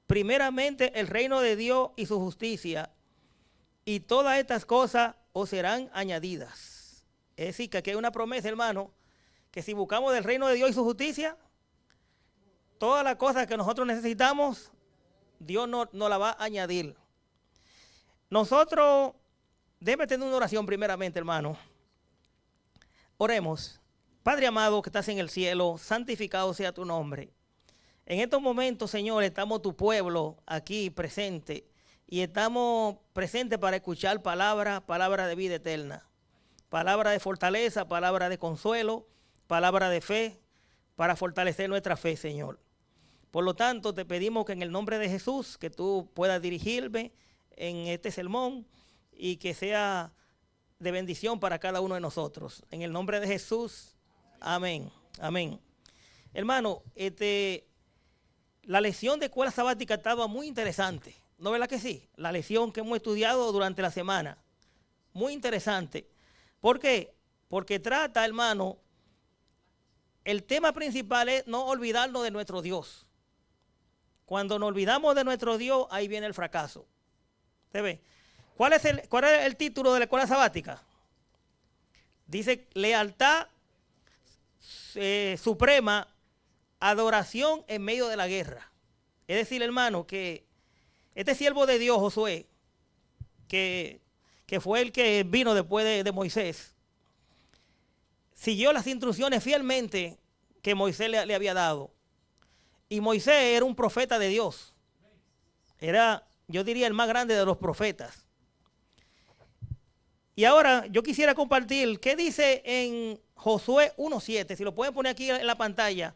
primeramente el reino de Dios y su justicia, y todas estas cosas os serán añadidas. Es decir, que aquí hay una promesa, hermano, que si buscamos del reino de Dios y su justicia, todas las cosas que nosotros necesitamos, Dios nos la va a añadir. Nosotros debemos tener una oración primeramente, hermano. Oremos. Padre amado que estás en el cielo, santificado sea tu nombre. En estos momentos, Señor, estamos tu pueblo aquí presente y estamos presentes para escuchar palabra de vida eterna, palabra de fortaleza, palabra de consuelo, palabra de fe, para fortalecer nuestra fe, Señor. Por lo tanto, te pedimos que en el nombre de Jesús, que tú puedas dirigirme en este sermón y que sea de bendición para cada uno de nosotros. En el nombre de Jesús, amén, amén. Hermano, la lección de escuela sabática estaba muy interesante, ¿no verdad que sí? La lección que hemos estudiado durante la semana, muy interesante. ¿Por qué? Porque trata, hermano, el tema principal es no olvidarnos de nuestro Dios. Cuando nos olvidamos de nuestro Dios, ahí viene el fracaso. ¿Se ve? ¿Cuál es el título de la escuela sabática? Dice lealtad suprema, adoración en medio de la guerra. Es decir, hermano, que este siervo de Dios, Josué, que fue el que vino después de Moisés, siguió las instrucciones fielmente que Moisés le había dado. Y Moisés era un profeta de Dios. Era, yo diría, el más grande de los profetas. Y ahora yo quisiera compartir qué dice en Josué 1.7. Si lo pueden poner aquí en la pantalla.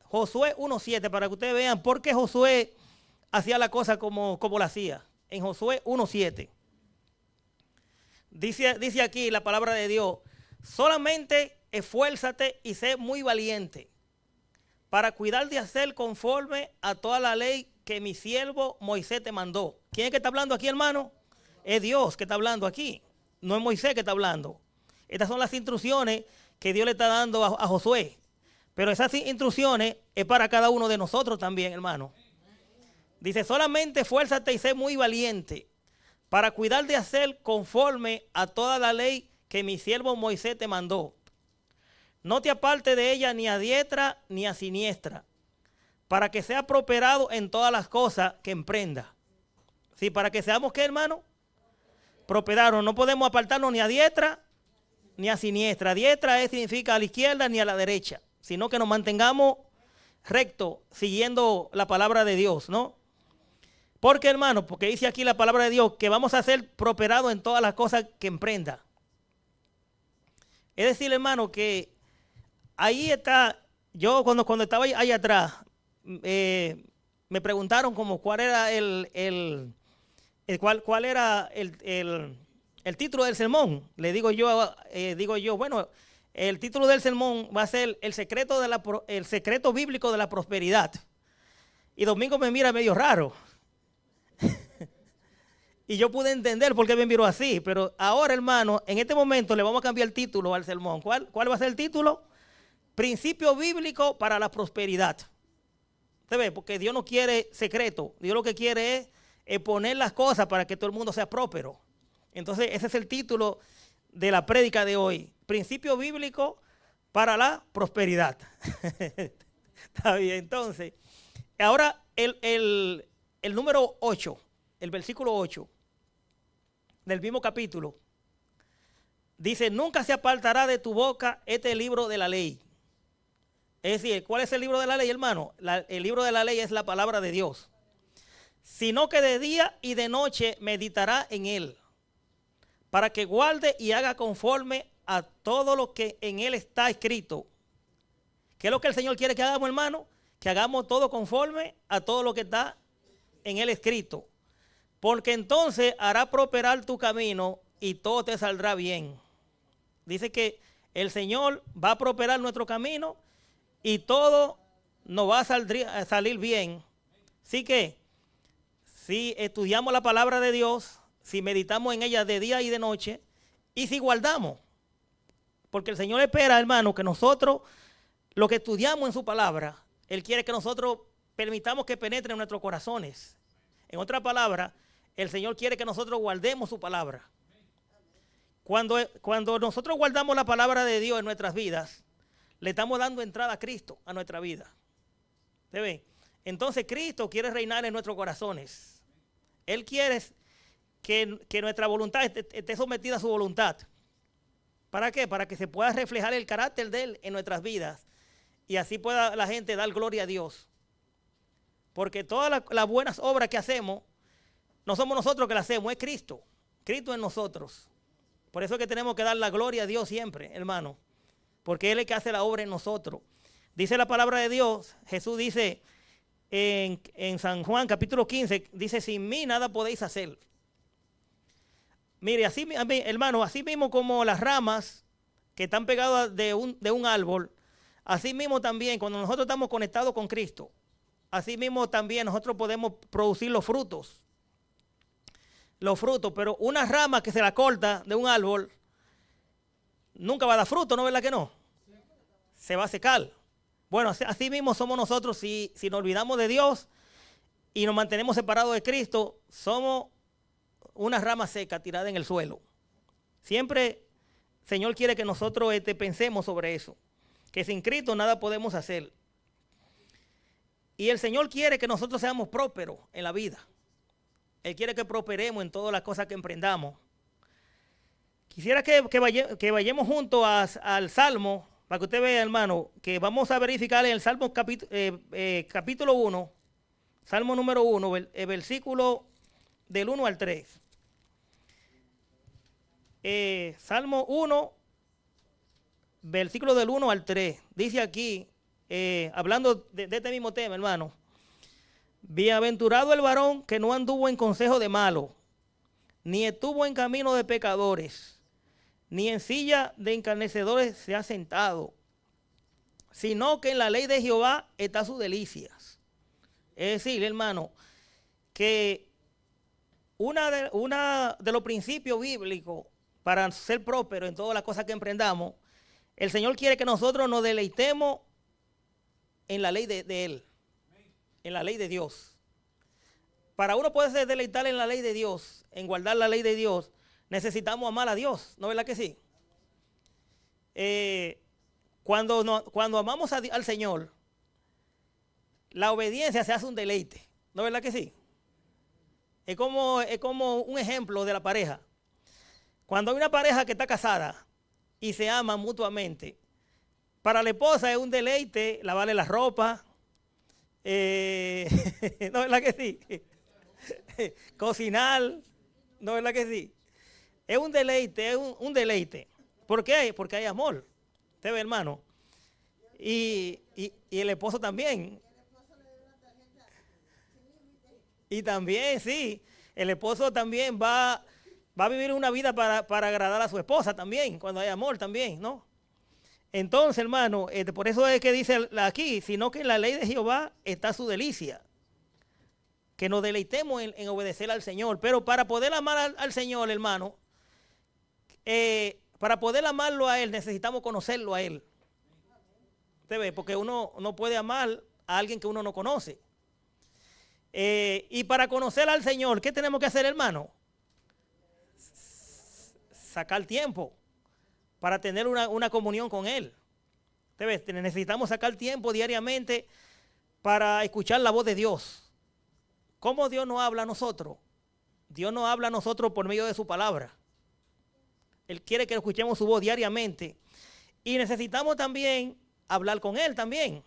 Josué 1.7 para que ustedes vean por qué Josué hacía la cosa como la hacía. En Josué 1.7. Dice aquí la palabra de Dios. Solamente esfuérzate y sé muy valiente para cuidar de hacer conforme a toda la ley que mi siervo Moisés te mandó. ¿Quién es que está hablando aquí, hermano? Es Dios que está hablando aquí. No es Moisés que está hablando. Estas son las instrucciones que Dios le está dando a Josué. Pero esas instrucciones es para cada uno de nosotros también, hermano. Dice, solamente esfuérzate y sé muy valiente para cuidar de hacer conforme a toda la ley que mi siervo Moisés te mandó. No te apartes de ella ni a diestra ni a siniestra, para que sea prosperado en todas las cosas que emprenda. Sí, para que seamos, ¿qué, hermano? Prosperados. No podemos apartarnos ni a diestra ni a siniestra. Diestra significa a la izquierda ni a la derecha, sino que nos mantengamos rectos, siguiendo la palabra de Dios, ¿no? Porque, hermano, porque dice aquí la palabra de Dios que vamos a ser prosperados en todas las cosas que emprenda. Es decir, hermano, que ahí está, yo cuando estaba ahí atrás, me preguntaron como cuál era cuál era el título del sermón. Le digo yo, bueno, el título del sermón va a ser el secreto bíblico de la prosperidad. Y Domingo me mira medio raro. Y yo pude entender por qué me miró así, pero ahora, hermano, en este momento le vamos a cambiar el título al sermón. ¿Cuál va a ser el título? Principio bíblico para la prosperidad. ¿Usted ve? Porque Dios no quiere secreto. Dios lo que quiere es poner las cosas para que todo el mundo sea próspero. Entonces, ese es el título de la prédica de hoy. Principio bíblico para la prosperidad. Está bien, entonces. Ahora, el número 8, el versículo 8 del mismo capítulo, dice, nunca se apartará de tu boca este libro de la ley. Es decir, ¿cuál es el libro de la ley, hermano? El libro de la ley es la palabra de Dios. Sino que de día y de noche meditará en él, para que guarde y haga conforme a todo lo que en él está escrito. ¿Qué es lo que el Señor quiere que hagamos, hermano? Que hagamos todo conforme a todo lo que está en él escrito. Porque entonces hará prosperar tu camino y todo te saldrá bien. Dice que el Señor va a prosperar nuestro camino y todo nos va a salir bien. Así que si estudiamos la palabra de Dios, si meditamos en ella de día y de noche, y si guardamos, porque el Señor espera, hermano, que nosotros, lo que estudiamos en su palabra, Él quiere que nosotros permitamos que penetre en nuestros corazones. En otra palabra, el Señor quiere que nosotros guardemos su palabra. Cuando nosotros guardamos la palabra de Dios en nuestras vidas, le estamos dando entrada a Cristo a nuestra vida. ¿Se ve? Entonces Cristo quiere reinar en nuestros corazones. Él quiere que nuestra voluntad esté sometida a su voluntad. ¿Para qué? Para que se pueda reflejar el carácter de Él en nuestras vidas y así pueda la gente dar gloria a Dios. Porque todas las buenas obras que hacemos, no somos nosotros que las hacemos, es Cristo. Cristo en nosotros. Por eso es que tenemos que dar la gloria a Dios siempre, hermano. Porque Él es el que hace la obra en nosotros. Dice la palabra de Dios, Jesús dice en San Juan capítulo 15, dice, sin mí nada podéis hacer. Mire, así, hermano, así mismo como las ramas que están pegadas de un árbol, así mismo también cuando nosotros estamos conectados con Cristo, así mismo también nosotros podemos producir los frutos. Los frutos, pero una rama que se la corta de un árbol nunca va a dar fruto, ¿no es verdad que no? Se va a secar. Bueno, así mismo somos nosotros si nos olvidamos de Dios y nos mantenemos separados de Cristo, somos una rama seca tirada en el suelo. Siempre el Señor quiere que nosotros pensemos sobre eso, que sin Cristo nada podemos hacer. Y el Señor quiere que nosotros seamos prósperos en la vida. Él quiere que prosperemos en todas las cosas que emprendamos. Quisiera que vayamos juntos al Salmo, para que usted vea, hermano, que vamos a verificar en el Salmo capítulo 1, Salmo número 1, el versículo del 1 al 3. Salmo 1, versículo del 1 al 3. Dice aquí, hablando de este mismo tema, hermano. Bienaventurado el varón que no anduvo en consejo de malos, ni estuvo en camino de pecadores, ni en silla de encarnecedores se ha sentado, sino que en la ley de Jehová está sus delicias. Es decir, hermano, que una de los principios bíblicos para ser próspero en todas las cosas que emprendamos, el Señor quiere que nosotros nos deleitemos en la ley de Él, en la ley de Dios. Para uno poderse deleitar en la ley de Dios, en guardar la ley de Dios, necesitamos amar a Dios, ¿no es verdad que sí? Cuando amamos al Señor, la obediencia se hace un deleite, ¿no es verdad que sí? Es como un ejemplo de la pareja. Cuando hay una pareja que está casada y se aman mutuamente, para la esposa es un deleite lavarle la ropa, ¿no es verdad que sí? Cocinar, ¿no es verdad que sí? Es un deleite, es un deleite. ¿Por qué? Porque hay amor. Usted ve, hermano. Y el esposo también. Y también, sí, el esposo también va a vivir una vida para agradar a su esposa también, cuando hay amor también, ¿no? Entonces, hermano, por eso es que dice aquí, sino que en la ley de Jehová está su delicia. Que nos deleitemos en obedecer al Señor. Pero para poder amar al Señor, hermano, para poder amarlo a Él, necesitamos conocerlo a Él. ¿Usted ve? Porque uno no puede amar a alguien que uno no conoce. Y para conocer al Señor, ¿qué tenemos que hacer, hermano? Sacar tiempo para tener una comunión con Él. ¿Usted ve? Necesitamos sacar tiempo diariamente para escuchar la voz de Dios. ¿Cómo Dios nos habla a nosotros? Dios nos habla a nosotros por medio de su palabra. Él quiere que escuchemos su voz diariamente. Y necesitamos también hablar con Él también.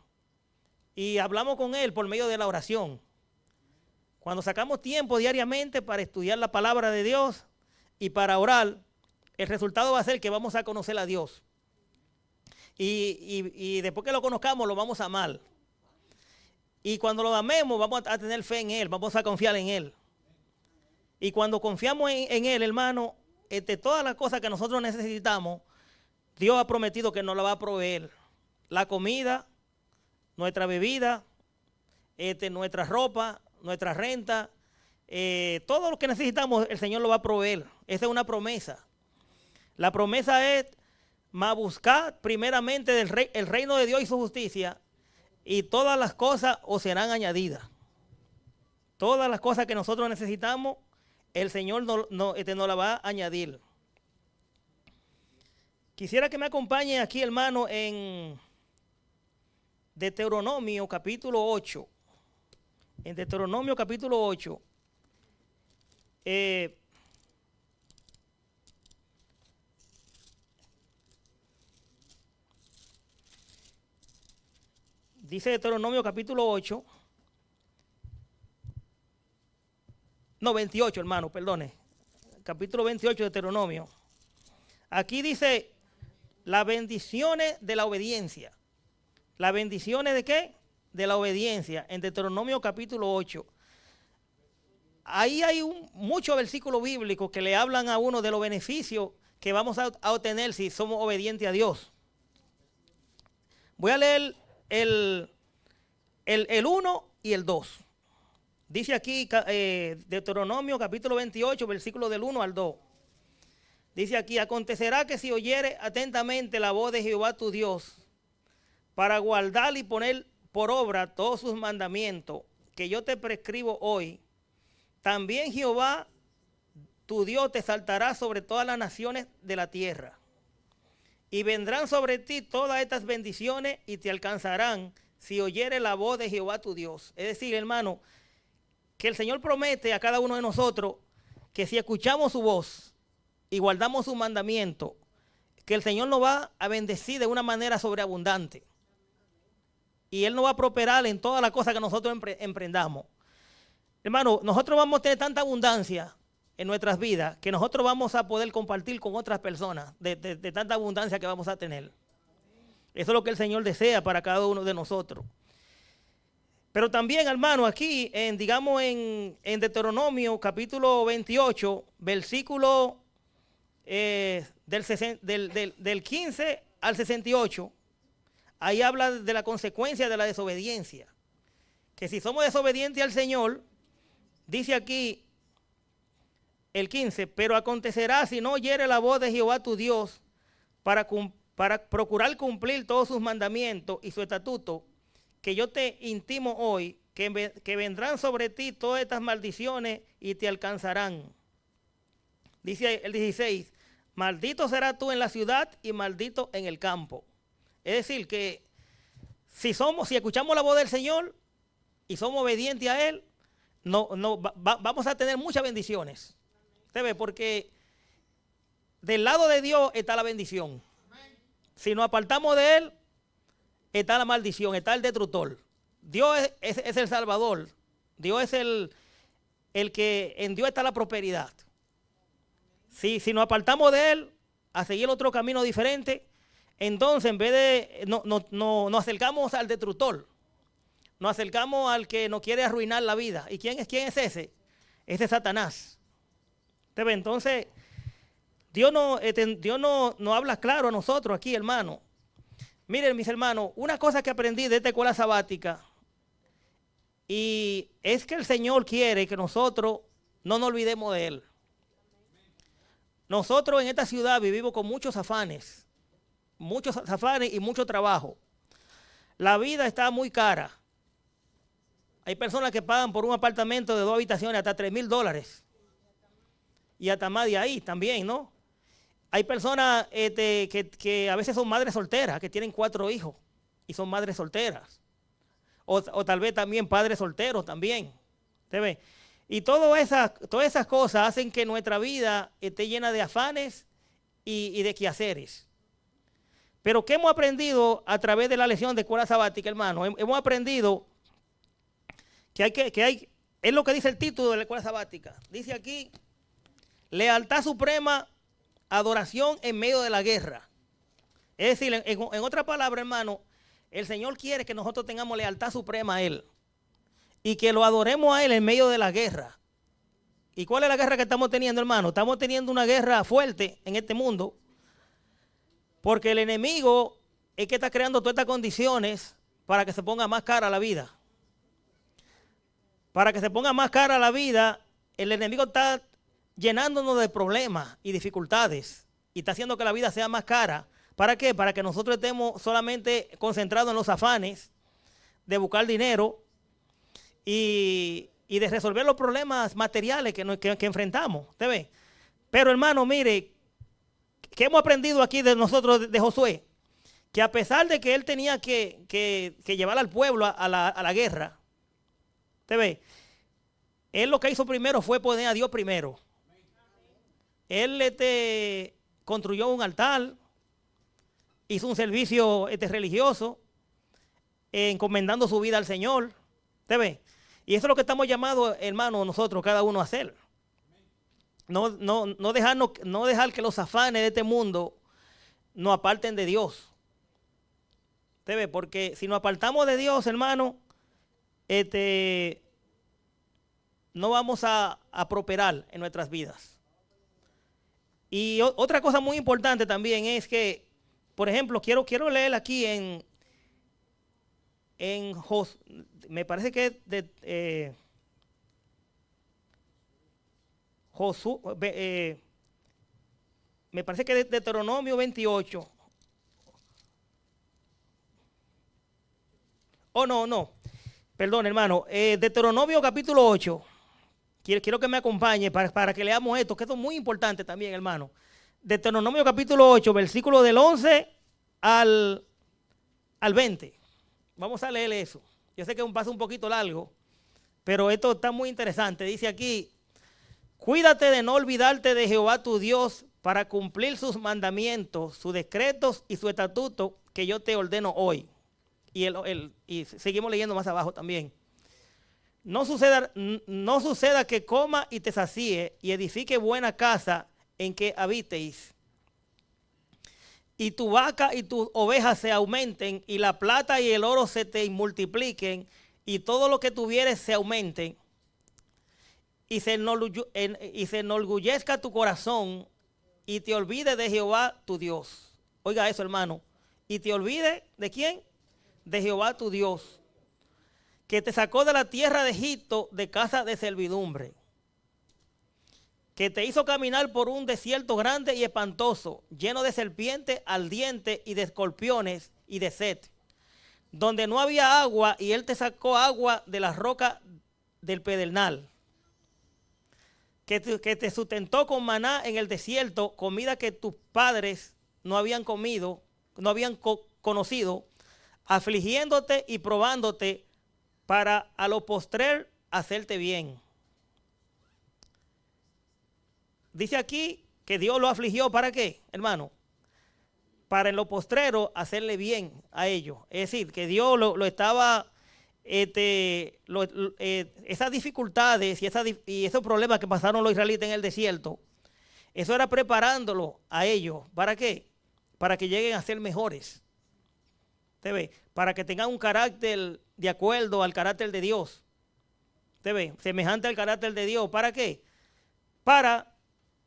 Y hablamos con Él por medio de la oración. Cuando sacamos tiempo diariamente para estudiar la palabra de Dios y para orar, el resultado va a ser que vamos a conocer a Dios. Y después que lo conozcamos, lo vamos a amar. Y cuando lo amemos, vamos a tener fe en Él, vamos a confiar en Él. Y cuando confiamos en Él, hermano, todas las cosas que nosotros necesitamos, Dios ha prometido que nos la va a proveer. La comida, nuestra bebida, nuestra ropa, nuestra renta, todo lo que necesitamos, el Señor lo va a proveer. Esa es una promesa. La promesa es más buscar primeramente el reino de Dios y su justicia, y todas las cosas os serán añadidas. Todas las cosas que nosotros necesitamos, el Señor nos la va a añadir. Quisiera que me acompañe aquí, hermano, en Deuteronomio capítulo 8. En Deuteronomio capítulo 8. Dice Deuteronomio capítulo 8. No, 28, hermano, perdone. Capítulo 28 de Deuteronomio. Aquí dice las bendiciones de la obediencia. ¿Las bendiciones de qué? De la obediencia. En Deuteronomio capítulo 8. Ahí hay muchos versículos bíblicos que le hablan a uno de los beneficios que vamos a obtener si somos obedientes a Dios. Voy a leer el 1 y el 2. Dice aquí Deuteronomio capítulo 28, versículo del 1 al 2. Dice aquí, acontecerá que si oyeres atentamente la voz de Jehová tu Dios, para guardar y poner por obra todos sus mandamientos que yo te prescribo hoy, también Jehová tu Dios te exaltará sobre todas las naciones de la tierra. Y vendrán sobre ti todas estas bendiciones y te alcanzarán si oyeres la voz de Jehová tu Dios. Es decir, hermano, que el Señor promete a cada uno de nosotros que si escuchamos su voz y guardamos su mandamiento, que el Señor nos va a bendecir de una manera sobreabundante. Y Él nos va a prosperar en todas las cosas que nosotros emprendamos. Hermano, nosotros vamos a tener tanta abundancia en nuestras vidas que nosotros vamos a poder compartir con otras personas de tanta abundancia que vamos a tener. Eso es lo que el Señor desea para cada uno de nosotros. Pero también, hermano, aquí, en Deuteronomio capítulo 28, versículo del 15 al 68, ahí habla de la consecuencia de la desobediencia. Que si somos desobedientes al Señor, dice aquí el 15, pero acontecerá si no oyere la voz de Jehová tu Dios para procurar cumplir todos sus mandamientos y su estatuto, que yo te intimo hoy, que vendrán sobre ti todas estas maldiciones y te alcanzarán. Dice el 16, maldito serás tú en la ciudad y maldito en el campo. Es decir, que si escuchamos la voz del Señor y somos obedientes a Él, vamos a tener muchas bendiciones. ¿Usted ve? Porque del lado de Dios está la bendición. Si nos apartamos de Él, está la maldición, está el destructor. Dios es el Salvador. Dios es el que en Dios está la prosperidad. Si nos apartamos de Él a seguir otro camino diferente, entonces en vez de nos acercamos al destructor, nos acercamos al que nos quiere arruinar la vida. ¿Y quién es ese? Ese es Satanás. Entonces, Dios no habla claro a nosotros aquí, hermano. Miren, mis hermanos, una cosa que aprendí de esta escuela sabática, y es que el Señor quiere que nosotros no nos olvidemos de Él. Nosotros en esta ciudad vivimos con muchos afanes y mucho trabajo. La vida está muy cara. Hay personas que pagan por un apartamento de 2 habitaciones hasta $3,000. Y hasta más de ahí también, ¿no? Hay personas que a veces son madres solteras, que tienen 4 hijos y son madres solteras. O tal vez también padres solteros también. ¿Usted ve? Y todas esas cosas hacen que nuestra vida esté llena de afanes y de quehaceres. Pero ¿qué hemos aprendido a través de la lección de escuela sabática, hermano? Hemos aprendido que es lo que dice el título de la escuela sabática. Dice aquí, lealtad suprema, adoración en medio de la guerra. Es decir, en otra palabra, hermano, el Señor quiere que nosotros tengamos lealtad suprema a Él y que lo adoremos a Él en medio de la guerra. ¿Y cuál es la guerra que estamos teniendo, hermano? Estamos teniendo una guerra fuerte en este mundo porque el enemigo es que está creando todas estas condiciones para que se ponga más cara la vida. Para que se ponga más cara la vida, el enemigo está llenándonos de problemas y dificultades y está haciendo que la vida sea más cara. ¿Para qué? Para que nosotros estemos solamente concentrados en los afanes de buscar dinero y de resolver los problemas materiales que enfrentamos. ¿Usted ve? Pero hermano, mire, ¿qué hemos aprendido aquí de nosotros, de Josué? Que a pesar de que él tenía que llevar al pueblo a la guerra, ¿usted ve? Él lo que hizo primero fue poner a Dios primero. Él construyó un altar, hizo un servicio religioso, encomendando su vida al Señor. ¿Usted ve? Y eso es lo que estamos llamados, hermanos, nosotros, cada uno a hacer. No dejar que los afanes de este mundo nos aparten de Dios. ¿Usted ve? Porque si nos apartamos de Dios, hermano, no vamos a prosperar en nuestras vidas. Y otra cosa muy importante también es que, por ejemplo, quiero leer aquí me parece que es me parece que es Deuteronomio 28. No. Perdón, hermano. Deuteronomio capítulo 8. Quiero que me acompañe para que leamos esto, que esto es muy importante también, hermano. Deuteronomio capítulo 8, versículo del 11 al 20. Vamos a leer eso. Yo sé que es un paso un poquito largo, pero esto está muy interesante. Dice aquí: cuídate de no olvidarte de Jehová tu Dios para cumplir sus mandamientos, sus decretos y su estatuto que yo te ordeno hoy. Y seguimos leyendo más abajo también. No suceda que coma y te sacie y edifique buena casa en que habitéis. Y tu vaca y tus ovejas se aumenten, y la plata y el oro se te multipliquen, y todo lo que tuvieres se aumente. Y se enorgullezca tu corazón, y te olvide de Jehová tu Dios. Oiga eso, hermano. Y te olvide ¿de quién? De Jehová tu Dios, que te sacó de la tierra de Egipto de casa de servidumbre, que te hizo caminar por un desierto grande y espantoso, lleno de serpientes ardientes y de escorpiones y de sed, donde no había agua, y él te sacó agua de las rocas del pedernal, que te sustentó con maná en el desierto, comida que tus padres no habían comido, no habían conocido, afligiéndote y probándote para a lo postrer hacerte bien. Dice aquí que Dios lo afligió, ¿para qué, hermano? Para en lo postrero hacerle bien a ellos. Es decir, que Dios lo estaba, esas dificultades y esos problemas que pasaron los israelitas en el desierto, eso era preparándolo a ellos. ¿Para qué? Para que lleguen a ser mejores. ¿Usted ve? Para que tengan un carácter de acuerdo al carácter de Dios. ¿Usted ve? Semejante al carácter de Dios. ¿Para qué? Para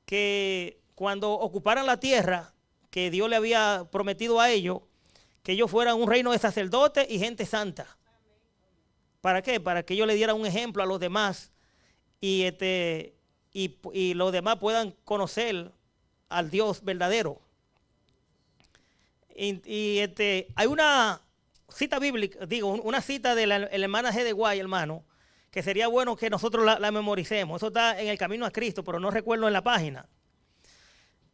que cuando ocuparan la tierra que Dios le había prometido a ellos, que ellos fueran un reino de sacerdotes y gente santa. ¿Para qué? Para que ellos le dieran un ejemplo a los demás y los demás puedan conocer al Dios verdadero. Hay una cita bíblica, una cita de la hermana G. de Guay, hermano, que sería bueno que nosotros la memoricemos. Eso está en el Camino a Cristo, pero no recuerdo en la página.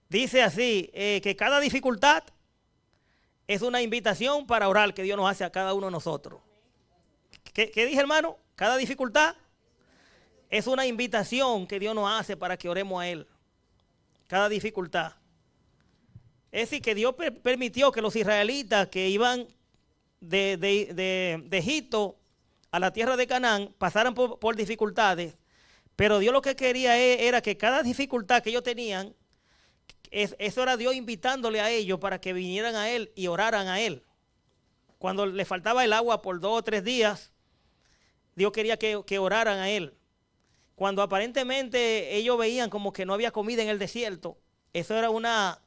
Dice así, que cada dificultad es una invitación para orar que Dios nos hace a cada uno de nosotros. ¿Qué dije, hermano? Cada dificultad es una invitación que Dios nos hace para que oremos a Él. Cada dificultad. Es decir, que Dios permitió que los israelitas que iban de Egipto a la tierra de Canaán pasaran por dificultades, pero Dios lo que quería era que cada dificultad que ellos tenían, eso era Dios invitándole a ellos para que vinieran a Él y oraran a Él. Cuando le faltaba el agua por 2 o 3 días, Dios quería que oraran a Él. Cuando aparentemente ellos veían como que no había comida en el desierto, eso era una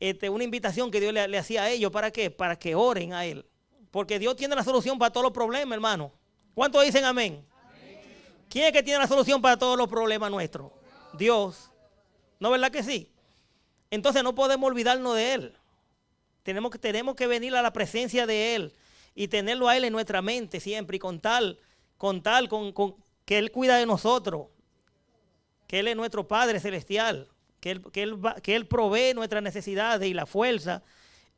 invitación que Dios le hacía a ellos. ¿Para qué? Para que oren a Él. Porque Dios tiene la solución para todos los problemas, hermano. ¿Cuántos dicen amén? Amén. ¿Quién es que tiene la solución para todos los problemas nuestros? Dios. ¿No es verdad que sí? Entonces no podemos olvidarnos de Él. Tenemos que venir a la presencia de Él y tenerlo a Él en nuestra mente siempre y con que Él cuida de nosotros, que Él es nuestro Padre Celestial, que Él provee nuestras necesidades y la fuerza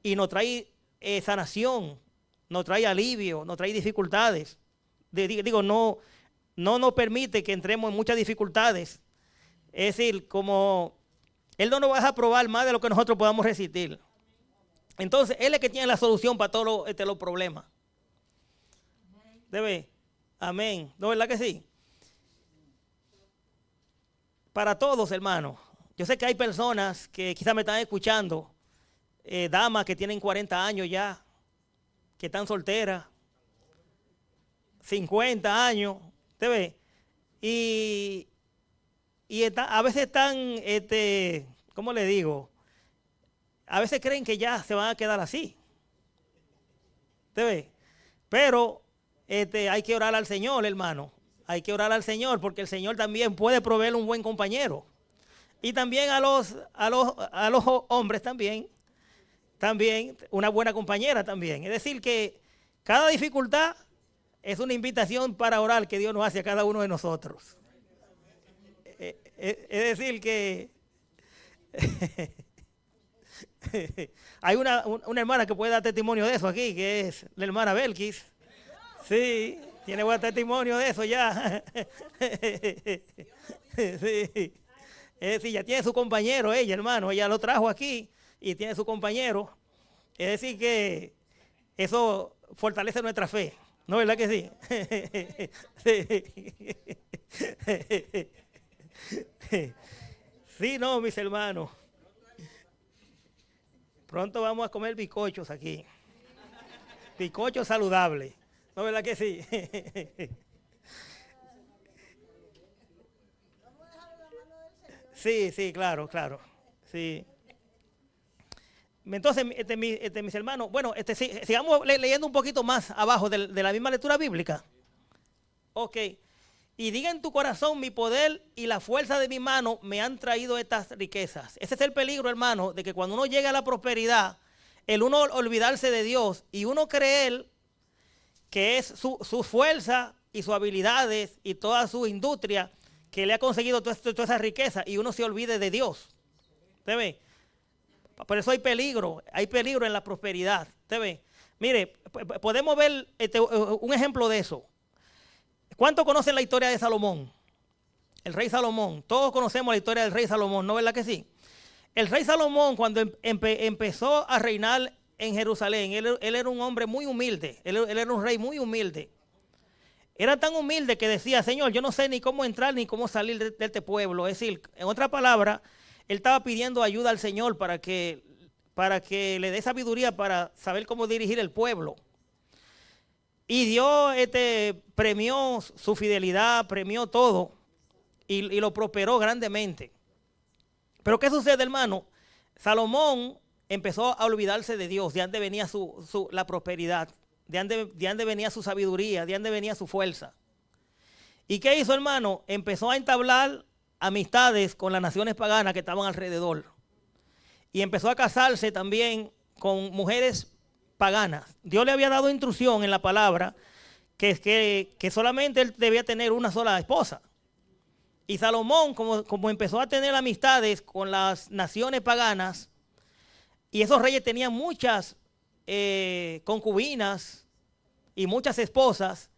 y nos trae sanación, nos trae alivio, nos trae dificultades. No nos permite que entremos en muchas dificultades. Es decir, como Él no nos va a probar más de lo que nosotros podamos resistir. Entonces, Él es el que tiene la solución para todos los problemas. Amén. ¿No es verdad que sí? Para todos, hermanos. Yo sé que hay personas que quizás me están escuchando, damas que tienen 40 años ya, que están solteras, 50 años, ¿te ve? Y a veces están, ¿cómo le digo? A veces creen que ya se van a quedar así, ¿te ve? Pero hay que orar al Señor, hermano. Hay que orar al Señor porque el Señor también puede proveer un buen compañero. Y también a los hombres también una buena compañera también. Es decir, que cada dificultad es una invitación para orar que Dios nos hace a cada uno de nosotros. Es decir, que hay una hermana que puede dar testimonio de eso aquí, que es la hermana Belkis. Sí, tiene buen testimonio de eso ya. Sí. Es decir, ya tiene su compañero ella, hermano. Ella lo trajo aquí y tiene su compañero. Es decir, que eso fortalece nuestra fe. ¿No es verdad que sí? Sí, no, mis hermanos. Pronto vamos a comer bizcochos aquí. Bizcochos saludables. ¿No es verdad que sí? Sí, claro. Sí. Entonces, mis hermanos, bueno, sigamos leyendo un poquito más abajo de la misma lectura bíblica. Ok. Y diga en tu corazón, mi poder y la fuerza de mi mano me han traído estas riquezas. Ese es el peligro, hermano, de que cuando uno llega a la prosperidad, el uno olvidarse de Dios y uno creer que es su fuerza y sus habilidades y toda su industria que le ha conseguido toda esa riqueza y uno se olvide de Dios. ¿Te ve? Por eso hay peligro en la prosperidad. ¿Te ve? Mire, podemos ver un ejemplo de eso. ¿Cuántos conocen la historia de Salomón? El rey Salomón. Todos conocemos la historia del rey Salomón, ¿no es verdad que sí? El rey Salomón, cuando empezó a reinar en Jerusalén, él era un hombre muy humilde. Él era un rey muy humilde. Era tan humilde que decía, Señor, yo no sé ni cómo entrar ni cómo salir de este pueblo. Es decir, en otras palabras, él estaba pidiendo ayuda al Señor para que le dé sabiduría para saber cómo dirigir el pueblo. Y Dios premió su fidelidad, premió todo y lo prosperó grandemente. Pero ¿qué sucede, hermano? Salomón empezó a olvidarse de Dios, de dónde venía la prosperidad, de dónde venía su sabiduría, de dónde venía su fuerza. ¿Y qué hizo, hermano? Empezó a entablar amistades con las naciones paganas que estaban alrededor. Y empezó a casarse también con mujeres paganas. Dios le había dado instrucción en la palabra que solamente él debía tener una sola esposa. Y Salomón, como empezó a tener amistades con las naciones paganas, y esos reyes tenían muchas concubinas y muchas esposas,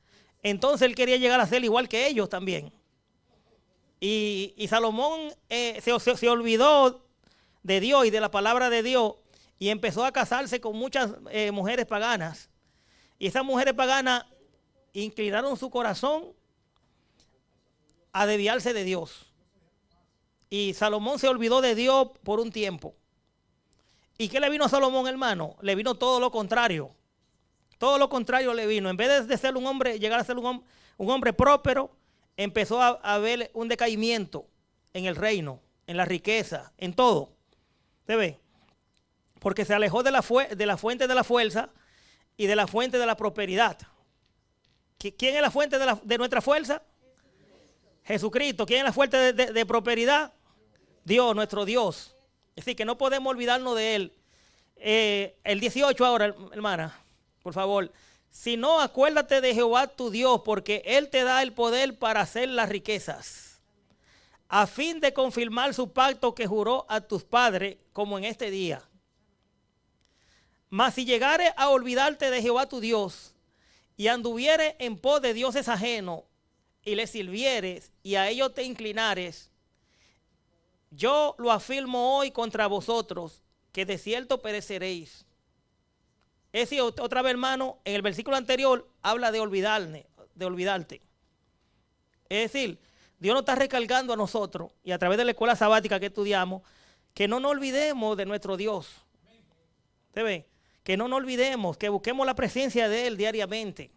entonces él quería llegar a ser igual que ellos también. Y Salomón se olvidó de Dios y de la palabra de Dios y empezó a casarse con muchas mujeres paganas. Y esas mujeres paganas inclinaron su corazón a desviarse de Dios. Y Salomón se olvidó de Dios por un tiempo. ¿Y qué le vino a Salomón, hermano? Le vino todo lo contrario. Todo lo contrario le vino. En vez de ser un hombre, llegar a ser un hombre próspero, empezó a ver un decaimiento en el reino, en la riqueza, en todo. ¿Se ve? Porque se alejó de la fuente de la fuerza y de la fuente de la prosperidad. ¿Quién es la fuente de nuestra fuerza? Jesucristo. ¿Quién es la fuente de prosperidad? Dios, nuestro Dios. Es decir, que no podemos olvidarnos de Él. El 18 ahora, hermana, por favor. Sino acuérdate de Jehová tu Dios, porque Él te da el poder para hacer las riquezas, a fin de confirmar su pacto que juró a tus padres, como en este día. Mas si llegares a olvidarte de Jehová tu Dios, y anduvieres en pos de dioses ajenos, y les sirvieres, y a ellos te inclinares, yo lo afirmo hoy contra vosotros, que de cierto pereceréis. Es decir, otra vez, hermano, en el versículo anterior habla de olvidarte. Es decir, Dios nos está recalcando a nosotros, y a través de la escuela sabática que estudiamos, que no nos olvidemos de nuestro Dios. ¿Usted ve? Que no nos olvidemos, que busquemos la presencia de Él diariamente,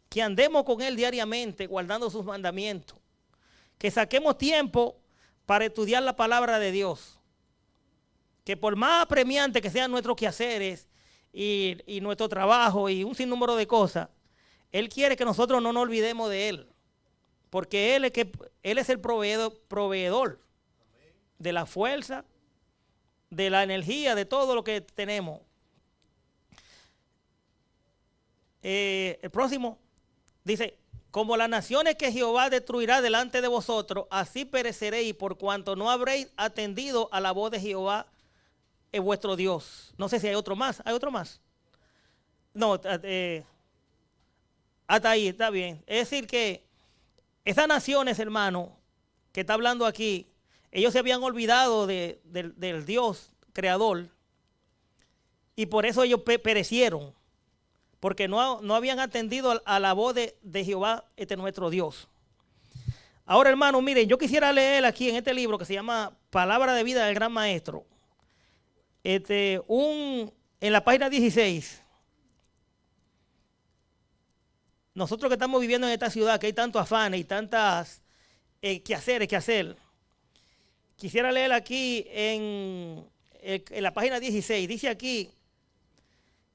que andemos con Él diariamente, guardando sus mandamientos, que saquemos tiempo para estudiar la palabra de Dios, que por más apremiante que sean nuestros quehaceres y nuestro trabajo y un sinnúmero de cosas, Él quiere que nosotros no nos olvidemos de Él, porque Él es el proveedor de la fuerza, de la energía, de todo lo que tenemos. El próximo dice: como las naciones que Jehová destruirá delante de vosotros, así pereceréis, por cuanto no habréis atendido a la voz de Jehová vuestro Dios. No sé si hay otro más. ¿Hay otro más? No, hasta ahí, está bien. Es decir que esas naciones, hermano, que está hablando aquí, ellos se habían olvidado del Dios creador, y por eso ellos perecieron, porque no habían atendido a la voz de Jehová, nuestro Dios. Ahora, hermano, miren, yo quisiera leer aquí en este libro que se llama Palabra de Vida del Gran Maestro, en la página 16. Nosotros que estamos viviendo en esta ciudad, que hay tantos afanes y tantas quehaceres que hacer, quisiera leer aquí en la página 16. Dice aquí: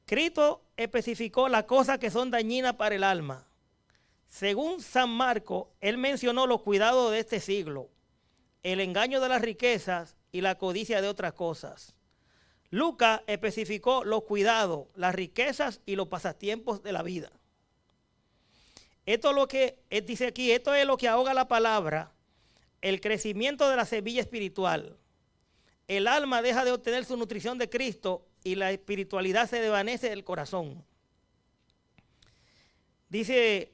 Cristo especificó las cosas que son dañinas para el alma. Según San Marcos, él mencionó los cuidados de este siglo, el engaño de las riquezas y la codicia de otras cosas. Lucas especificó los cuidados, las riquezas y los pasatiempos de la vida. Esto es lo que él dice aquí: esto es lo que ahoga la palabra, el crecimiento de la semilla espiritual. El alma deja de obtener su nutrición de Cristo y la espiritualidad se desvanece del corazón. Dice: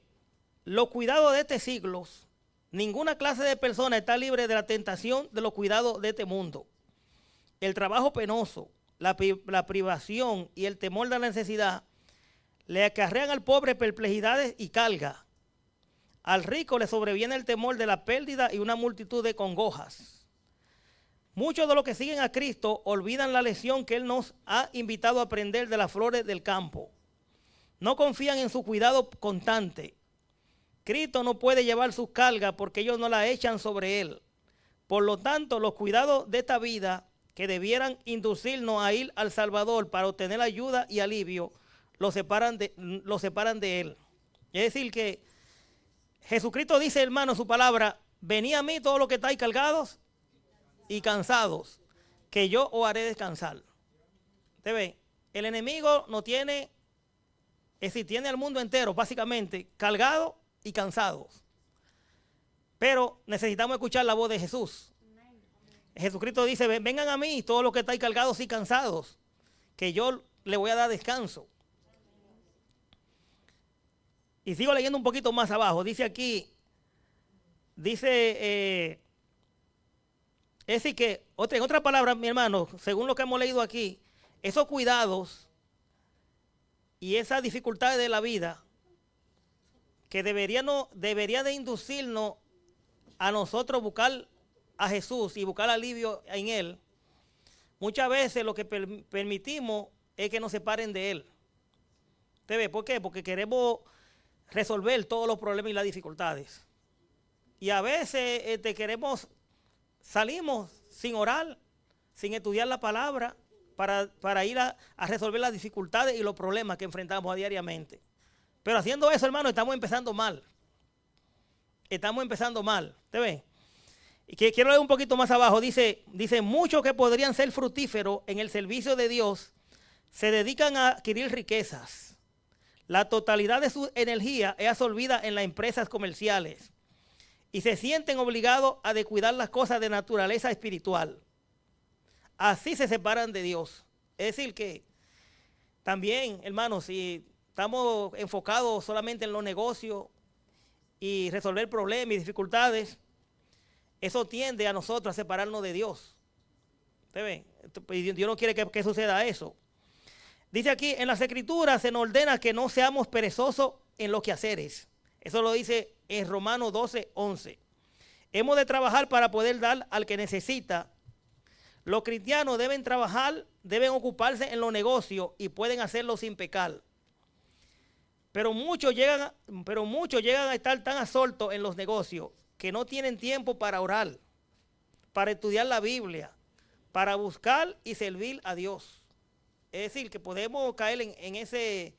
los cuidados de este siglo, ninguna clase de persona está libre de la tentación de los cuidados de este mundo. El trabajo penoso, la privación y el temor de la necesidad le acarrean al pobre perplejidades y carga. Al rico le sobreviene el temor de la pérdida y una multitud de congojas. Muchos de los que siguen a Cristo olvidan la lección que Él nos ha invitado a aprender de las flores del campo. No confían en su cuidado constante. Cristo no puede llevar sus cargas porque ellos no las echan sobre Él. Por lo tanto, los cuidados de esta vida que debieran inducirnos a ir al Salvador para obtener ayuda y alivio, lo separan de Él. Es decir que Jesucristo dice, hermano, en su palabra: venid a mí todos los que estáis cargados y cansados, que yo os haré descansar. ¿Usted ve? El enemigo no tiene, es decir, tiene al mundo entero básicamente cargado y cansados. Pero necesitamos escuchar la voz de Jesús. Jesucristo dice: vengan a mí todos los que estáis cargados y cansados, que yo le voy a dar descanso. Y sigo leyendo un poquito más abajo. Dice aquí, es decir que, en otras palabras, mi hermano, según lo que hemos leído aquí, esos cuidados y esas dificultades de la vida que debería de inducirnos a nosotros buscar a Jesús y buscar alivio en Él, muchas veces lo que permitimos es que nos separen de Él. ¿Usted ve? ¿Por qué? Porque queremos resolver todos los problemas y las dificultades. Y a veces salimos sin orar, sin estudiar la palabra, para ir a resolver las dificultades y los problemas que enfrentamos diariamente. Pero haciendo eso, hermano, estamos empezando mal. ¿Usted ve? Y que quiero leer un poquito más abajo. Dice, muchos que podrían ser fructíferos en el servicio de Dios se dedican a adquirir riquezas. La totalidad de su energía es absorbida en las empresas comerciales y se sienten obligados a descuidar las cosas de naturaleza espiritual. Así se separan de Dios. Es decir que también, hermanos, si estamos enfocados solamente en los negocios y resolver problemas y dificultades, eso tiende a nosotros a separarnos de Dios. ¿Usted ve? Dios no quiere que suceda eso. Dice aquí, en las Escrituras se nos ordena que no seamos perezosos en los quehaceres. Eso lo dice en Romanos 12:11. Hemos de trabajar para poder dar al que necesita. Los cristianos deben trabajar, deben ocuparse en los negocios y pueden hacerlo sin pecar. Pero muchos llegan a estar tan absortos en los negocios que no tienen tiempo para orar, para estudiar la Biblia, para buscar y servir a Dios. Es decir, que podemos caer en ese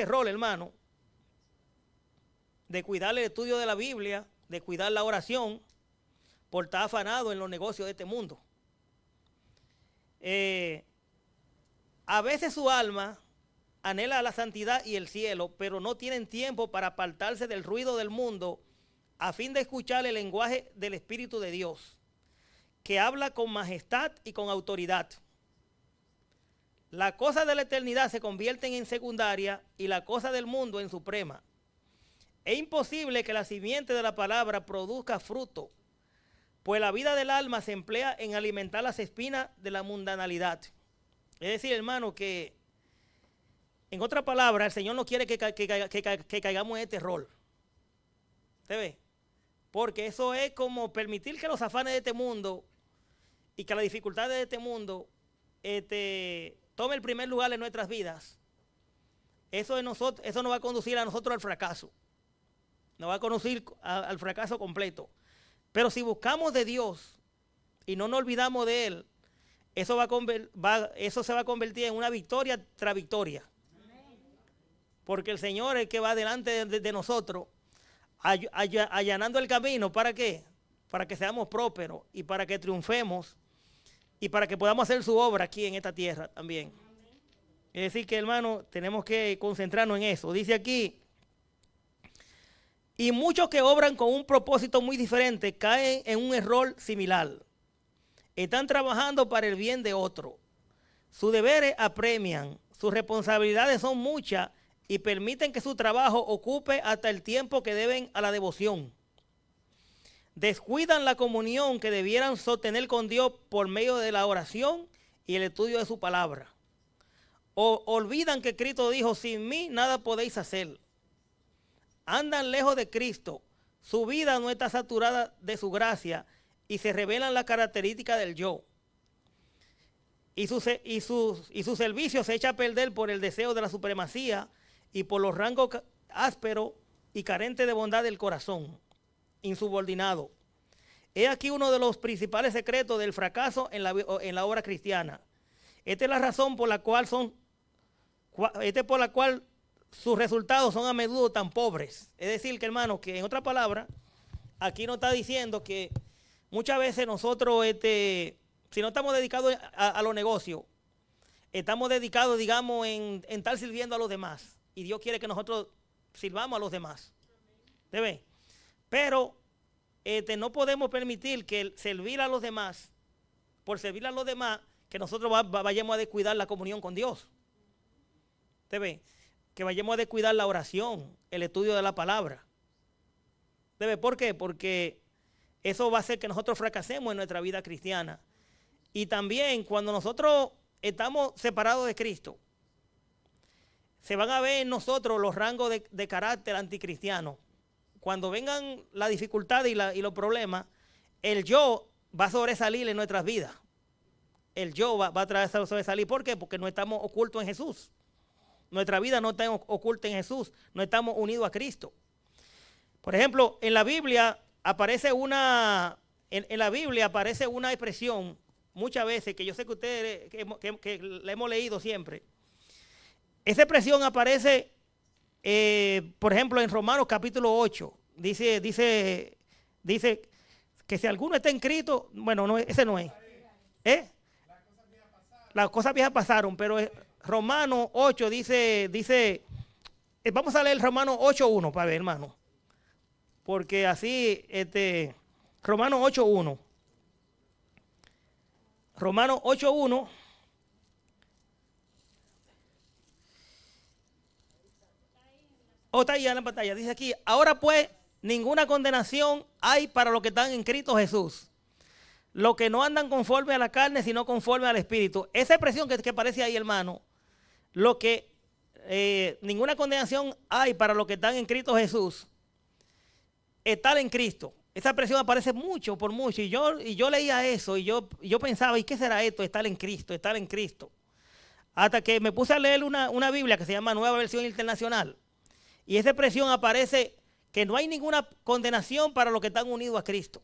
rol, hermano, de cuidar el estudio de la Biblia, de cuidar la oración, por estar afanado en los negocios de este mundo. A veces su alma anhela la santidad y el cielo, pero no tienen tiempo para apartarse del ruido del mundo a fin de escuchar el lenguaje del Espíritu de Dios, que habla con majestad y con autoridad. Las cosas de la eternidad se convierten en secundaria y la cosa del mundo en suprema. Es imposible que la simiente de la palabra produzca fruto, pues la vida del alma se emplea en alimentar las espinas de la mundanalidad. Es decir, hermano, que en otra palabra, el Señor no quiere que caigamos en este rol. ¿Usted ve? Porque eso es como permitir que los afanes de este mundo y que las dificultades de este mundo tome el primer lugar en nuestras vidas. Eso nos va a conducir a nosotros al fracaso. Nos va a conducir al fracaso completo. Pero si buscamos de Dios y no nos olvidamos de Él, eso se va a convertir en una victoria tras victoria. Porque el Señor es el que va delante de nosotros, allanando el camino. ¿Para qué? Para que seamos prósperos y para que triunfemos y para que podamos hacer su obra aquí en esta tierra también. Es decir que, hermano, tenemos que concentrarnos en eso. Dice aquí, y muchos que obran con un propósito muy diferente caen en un error similar. Están trabajando para el bien de otro. Sus deberes apremian, sus responsabilidades son muchas y permiten que su trabajo ocupe hasta el tiempo que deben a la devoción. Descuidan la comunión que debieran sostener con Dios por medio de la oración y el estudio de su palabra. O olvidan que Cristo dijo, sin mí nada podéis hacer. Andan lejos de Cristo, su vida no está saturada de su gracia y se revelan las características del yo. Y su servicio se echa a perder por el deseo de la supremacía y por los rangos ásperos y carentes de bondad del corazón, insubordinado. He aquí uno de los principales secretos del fracaso en la obra cristiana. Esta es la razón por la cual sus resultados son a menudo tan pobres. Es decir, que hermano, que en otra palabra, aquí nos está diciendo que muchas veces nosotros, si no estamos dedicados a los negocios, estamos dedicados, digamos, en estar sirviendo a los demás. Y Dios quiere que nosotros sirvamos a los demás. ¿Debe? Pero no podemos permitir que servir a los demás, por servir a los demás, que nosotros vayamos a descuidar la comunión con Dios. ¿Debe? Que vayamos a descuidar la oración, el estudio de la palabra. ¿Debe? ¿Por qué? Porque eso va a hacer que nosotros fracasemos en nuestra vida cristiana. Y también cuando nosotros estamos separados de Cristo, se van a ver en nosotros los rangos de carácter anticristiano. Cuando vengan las dificultades y los problemas, el yo va a sobresalir en nuestras vidas. El yo va a sobresalir. ¿Por qué? Porque no estamos ocultos en Jesús. Nuestra vida no está oculta en Jesús. No estamos unidos a Cristo. Por ejemplo, en la Biblia aparece una expresión muchas veces, que yo sé que ustedes que la hemos leído siempre. Esa expresión aparece, por ejemplo, en Romanos capítulo 8. Dice que si alguno está en Cristo, bueno, no, ese no es. Las cosas viejas pasaron, pero Romanos 8 dice Vamos a leer Romanos 8.1 para ver, hermano. Porque así, Romanos 8.1. Romanos 8.1. Está ahí en la pantalla. Dice aquí, ahora pues, ninguna condenación hay para los que están en Cristo Jesús. Los que no andan conforme a la carne, sino conforme al Espíritu. Esa expresión que aparece ahí, hermano, lo que ninguna condenación hay para los que están en Cristo Jesús, estar en Cristo. Esa expresión aparece mucho, por mucho. Y yo leía eso y yo pensaba, ¿y qué será esto? Estar en Cristo, estar en Cristo. Hasta que me puse a leer una Biblia que se llama Nueva Versión Internacional. Y esa expresión aparece que no hay ninguna condenación para los que están unidos a Cristo.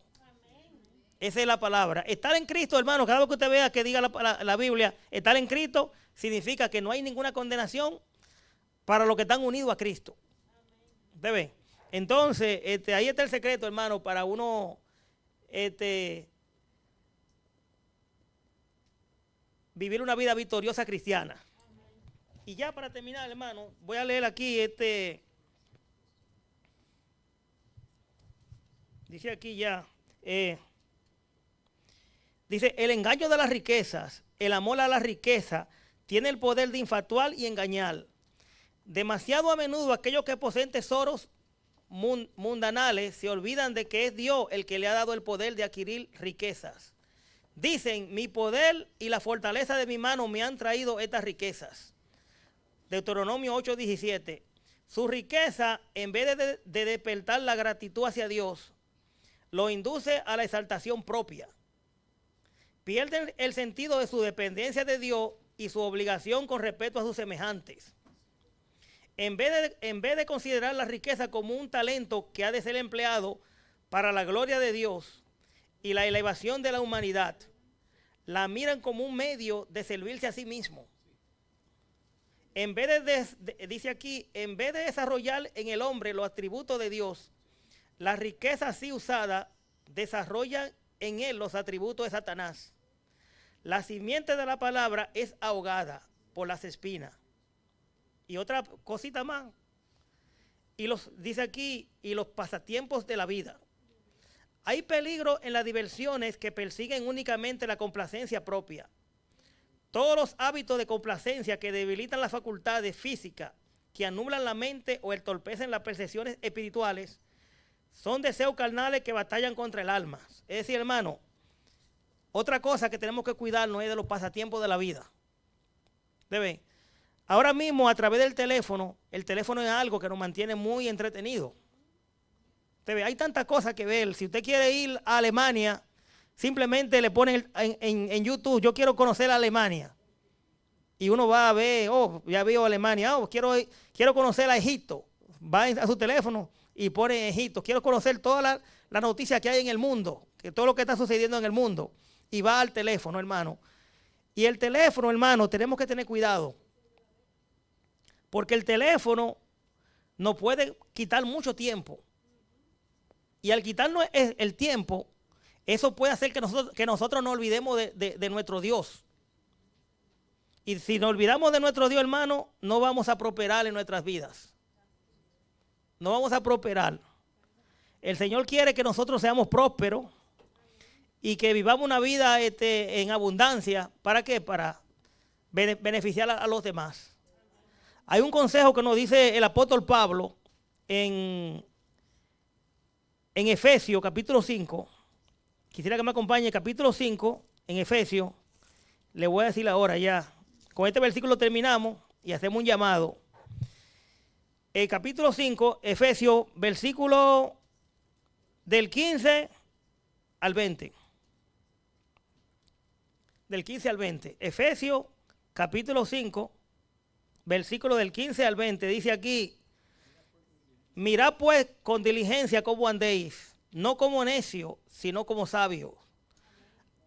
Esa es la palabra. Estar en Cristo, hermano, cada vez que usted vea que diga la Biblia, estar en Cristo, significa que no hay ninguna condenación para los que están unidos a Cristo. ¿Usted ve? Entonces, ahí está el secreto, hermano, para uno vivir una vida victoriosa cristiana. Y ya para terminar, hermano, voy a leer aquí dice aquí ya, dice, el engaño de las riquezas, el amor a la riqueza, tiene el poder de infatuar y engañar. Demasiado a menudo aquellos que poseen tesoros mundanales se olvidan de que es Dios el que le ha dado el poder de adquirir riquezas. Dicen, mi poder y la fortaleza de mi mano me han traído estas riquezas. Deuteronomio 8:17. Su riqueza, en vez de despertar la gratitud hacia Dios, lo induce a la exaltación propia. Pierden el sentido de su dependencia de Dios y su obligación con respecto a sus semejantes. En vez de considerar la riqueza como un talento que ha de ser empleado para la gloria de Dios y la elevación de la humanidad, la miran como un medio de servirse a sí mismo. En vez dice aquí, en vez de desarrollar en el hombre los atributos de Dios, la riqueza así usada desarrolla en él los atributos de Satanás. La simiente de la palabra es ahogada por las espinas. Y otra cosita más. Dice aquí, y los pasatiempos de la vida. Hay peligro en las diversiones que persiguen únicamente la complacencia propia. Todos los hábitos de complacencia que debilitan las facultades físicas, que anulan la mente o entorpecen las percepciones espirituales, son deseos carnales que batallan contra el alma. Es decir, hermano, otra cosa que tenemos que cuidarnos es de los pasatiempos de la vida. ¿Debe? Ahora mismo, a través del teléfono, el teléfono es algo que nos mantiene muy entretenidos. Hay tantas cosas que ver. Si usted quiere ir a Alemania, simplemente le pone en YouTube, yo quiero conocer Alemania. Y uno va a ver, ya veo Alemania, quiero conocer a Egipto. Va a su teléfono y pone Egipto. Quiero conocer todas las noticias que hay en el mundo, que todo lo que está sucediendo en el mundo. Y va al teléfono, hermano. Y el teléfono, hermano, tenemos que tener cuidado. Porque el teléfono nos puede quitar mucho tiempo. Y al quitarnos el tiempo, eso puede hacer que nosotros nos olvidemos de nuestro Dios. Y si nos olvidamos de nuestro Dios, hermano, no vamos a prosperar en nuestras vidas. No vamos a prosperar. El Señor quiere que nosotros seamos prósperos y que vivamos una vida en abundancia. ¿Para qué? Para beneficiar a los demás. Hay un consejo que nos dice el apóstol Pablo en Efesios capítulo 5. Quisiera que me acompañe, capítulo 5, en Efesios. Le voy a decir ahora ya. Con este versículo terminamos y hacemos un llamado. El capítulo 5, Efesios, versículo del 15 al 20. Del 15 al 20. Efesios, capítulo 5, versículo del 15 al 20. Dice aquí, mirad pues con diligencia cómo andéis, no como necios, sino como sabios,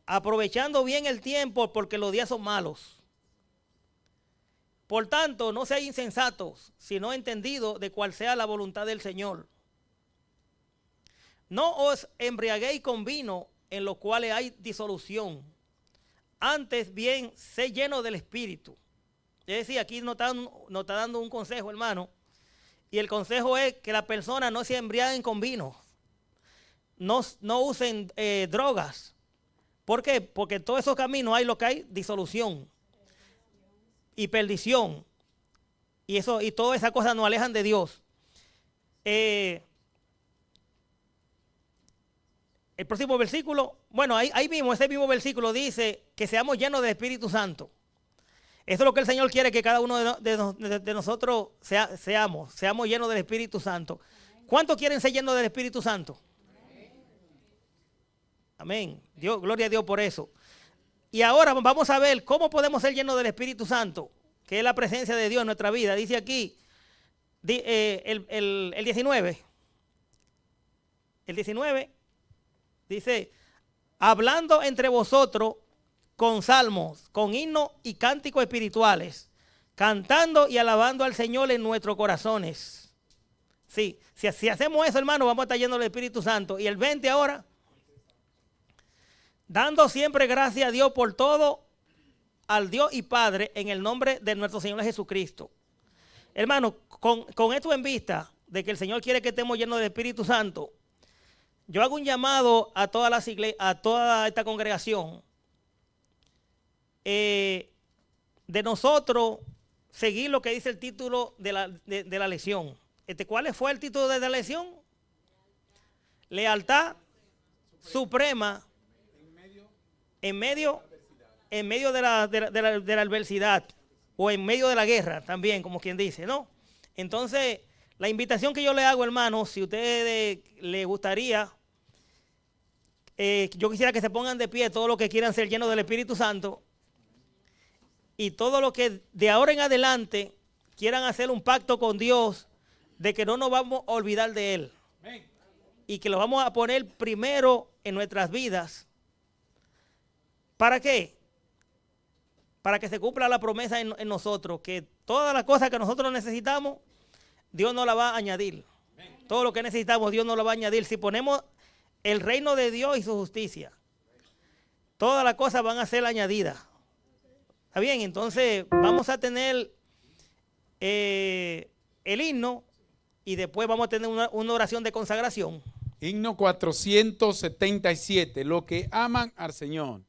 aprovechando bien el tiempo porque los días son malos. Por tanto, no seáis insensatos, sino entendidos de cuál sea la voluntad del Señor. No os embriaguéis con vino, en los cuales hay disolución. Antes bien, sé lleno del Espíritu. Es decir, aquí nos está dando un consejo, hermano, Y el consejo es que las personas no se embriaguen con vino. No usen drogas. ¿Por qué? Porque en todos esos caminos hay lo que hay disolución y perdición. Y todas esas cosas nos alejan de Dios. El próximo versículo, bueno, ahí mismo, ese mismo versículo dice que seamos llenos del Espíritu Santo. Eso es lo que el Señor quiere que cada uno de nosotros seamos llenos del Espíritu Santo. ¿Cuántos quieren ser llenos del Espíritu Santo? Amén. Dios, gloria a Dios por eso. Y ahora vamos a ver cómo podemos ser llenos del Espíritu Santo, que es la presencia de Dios en nuestra vida. Dice aquí, el 19. El 19 dice, hablando entre vosotros con salmos, con himnos y cánticos espirituales, cantando y alabando al Señor en nuestros corazones. Sí, si hacemos eso, hermano, vamos a estar llenos del Espíritu Santo. Y el 20 ahora, dando siempre gracias a Dios por todo, al Dios y Padre, en el nombre de nuestro Señor Jesucristo. Hermano, con esto en vista de que el Señor quiere que estemos llenos del Espíritu Santo, yo hago un llamado a todas las iglesias, a toda esta congregación, de nosotros seguir lo que dice el título de la lección. ¿Cuál fue el título de la lección? Lealtad suprema en medio de la adversidad, o en medio de la guerra también, como quien dice, ¿no? Entonces, la invitación que yo le hago, hermano, si a ustedes les gustaría, yo quisiera que se pongan de pie todos los que quieran ser llenos del Espíritu Santo, y todos los que de ahora en adelante quieran hacer un pacto con Dios de que no nos vamos a olvidar de Él. Y que lo vamos a poner primero en nuestras vidas. ¿Para qué? Para que se cumpla la promesa en nosotros, que todas las cosas que nosotros necesitamos, Dios nos la va a añadir. Todo lo que necesitamos, Dios nos lo va a añadir. Si ponemos el reino de Dios y su justicia, todas las cosas van a ser añadidas. ¿Está bien? Entonces vamos a tener el himno y después vamos a tener una oración de consagración. Himno 477, los que aman al Señor.